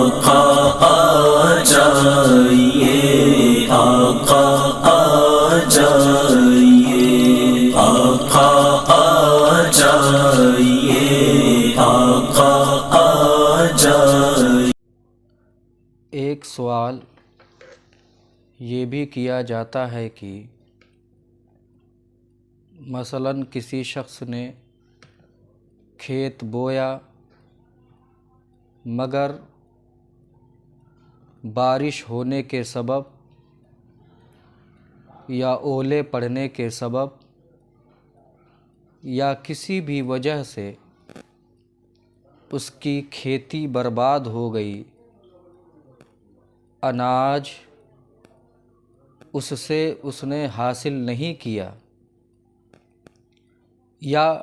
آقا آ جائیے، آقا آ جائیے، آقا آ جائیے، آقا آ جائیے۔ ایک سوال یہ بھی کیا جاتا ہے کہ مثلاً کسی شخص نے کھیت بویا مگر بارش ہونے کے سبب یا اولے پڑنے کے سبب یا کسی بھی وجہ سے اس کی کھیتی برباد ہو گئی، اناج اس سے اس نے حاصل نہیں کیا، یا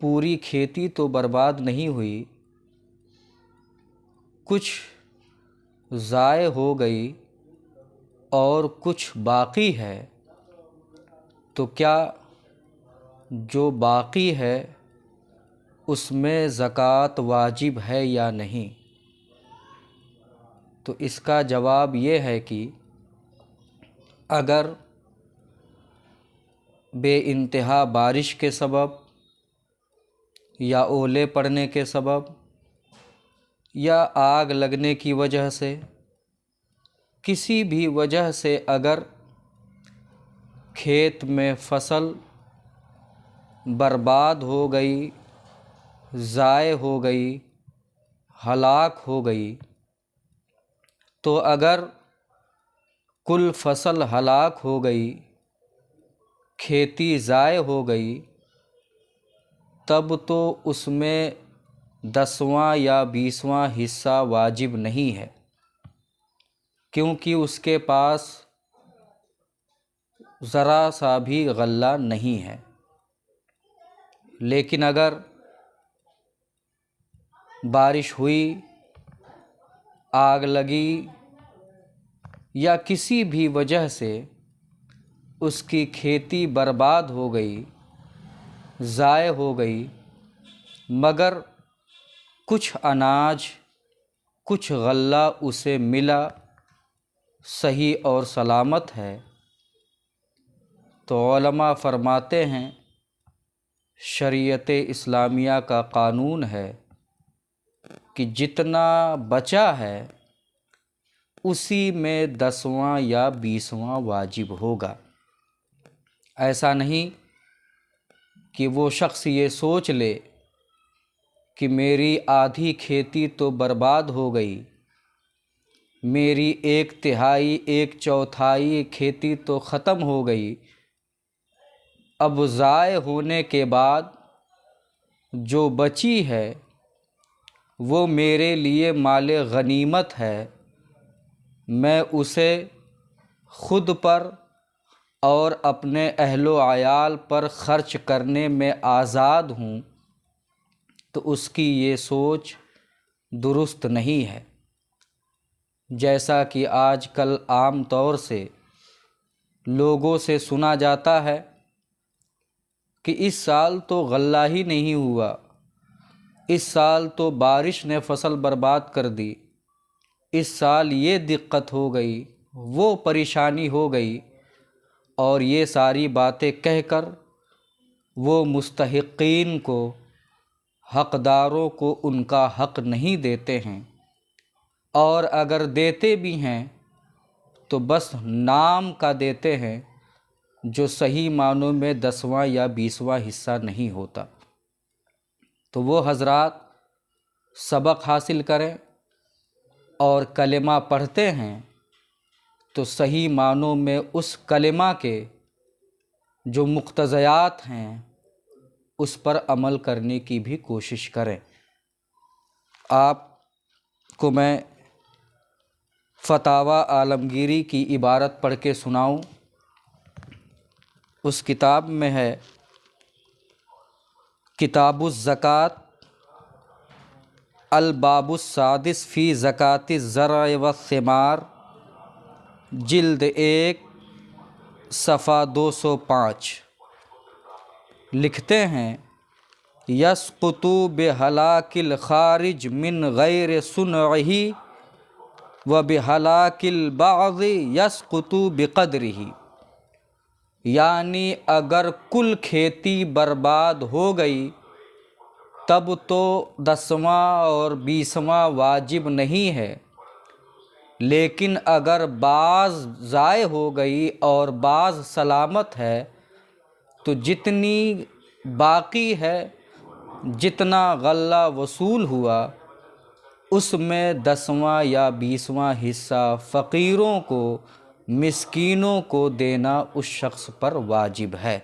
پوری کھیتی تو برباد نہیں ہوئی، کچھ ضائع ہو گئی اور کچھ باقی ہے، تو کیا جو باقی ہے اس میں زکوٰۃ واجب ہے یا نہیں؟ تو اس کا جواب یہ ہے کہ اگر بے انتہا بارش کے سبب یا اولے پڑنے کے سبب یا آگ لگنے کی وجہ سے، کسی بھی وجہ سے اگر کھیت میں فصل برباد ہو گئی، ضائع ہو گئی، ہلاک ہو گئی، تو اگر کل فصل ہلاک ہو گئی، کھیتی ضائع ہو گئی، تب تو اس میں 10واں یا 20واں حصہ واجب نہیں ہے، کیونکہ اس کے پاس ذرا سا بھی غلہ نہیں ہے۔ لیکن اگر بارش ہوئی، آگ لگی یا کسی بھی وجہ سے اس کی کھیتی برباد ہو گئی، ضائع ہو گئی، مگر کچھ اناج، کچھ غلہ اسے ملا، صحیح اور سلامت ہے، تو علماء فرماتے ہیں شریعت اسلامیہ کا قانون ہے کہ جتنا بچا ہے اسی میں 10واں یا 20واں واجب ہوگا۔ ایسا نہیں کہ وہ شخص یہ سوچ لے کہ میری آدھی کھیتی تو برباد ہو گئی، میری 1/3 1/4 کھیتی تو ختم ہو گئی، اب ضائع ہونے کے بعد جو بچی ہے وہ میرے لیے مال غنیمت ہے، میں اسے خود پر اور اپنے اہل و عیال پر خرچ کرنے میں آزاد ہوں، تو اس کی یہ سوچ درست نہیں ہے۔ جیسا کہ آج کل عام طور سے لوگوں سے سنا جاتا ہے کہ اس سال تو غلہ ہی نہیں ہوا، اس سال تو بارش نے فصل برباد کر دی، اس سال یہ دقت ہو گئی، وہ پریشانی ہو گئی، اور یہ ساری باتیں کہہ کر وہ مستحقین کو، حقداروں کو ان کا حق نہیں دیتے ہیں، اور اگر دیتے بھی ہیں تو بس نام کا دیتے ہیں، جو صحیح معنوں میں 10واں یا 20واں حصہ نہیں ہوتا۔ تو وہ حضرات سبق حاصل کریں، اور کلمہ پڑھتے ہیں تو صحیح معنوں میں اس کلمہ کے جو مقتضیات ہیں اس پر عمل کرنے کی بھی کوشش کریں۔ آپ کو میں فتاوی عالمگیری کی عبارت پڑھ کے سناؤں؟ اس کتاب میں ہے کتاب الزکوٰۃ، الباب السادس فی زکوٰۃ الزرع والثمار، جلد 1 صفحہ 205۔ لکھتے ہیں یسقط بہلاک الخارج من غیر صنعہ و بہلاک البعض یسقط بقدرہ، یعنی اگر کل کھیتی برباد ہو گئی تب تو 10واں اور 20واں واجب نہیں ہے، لیکن اگر بعض ضائع ہو گئی اور بعض سلامت ہے تو جتنی باقی ہے، جتنا غلہ وصول ہوا اس میں 10واں یا 20واں حصہ فقیروں کو، مسکینوں کو دینا اس شخص پر واجب ہے۔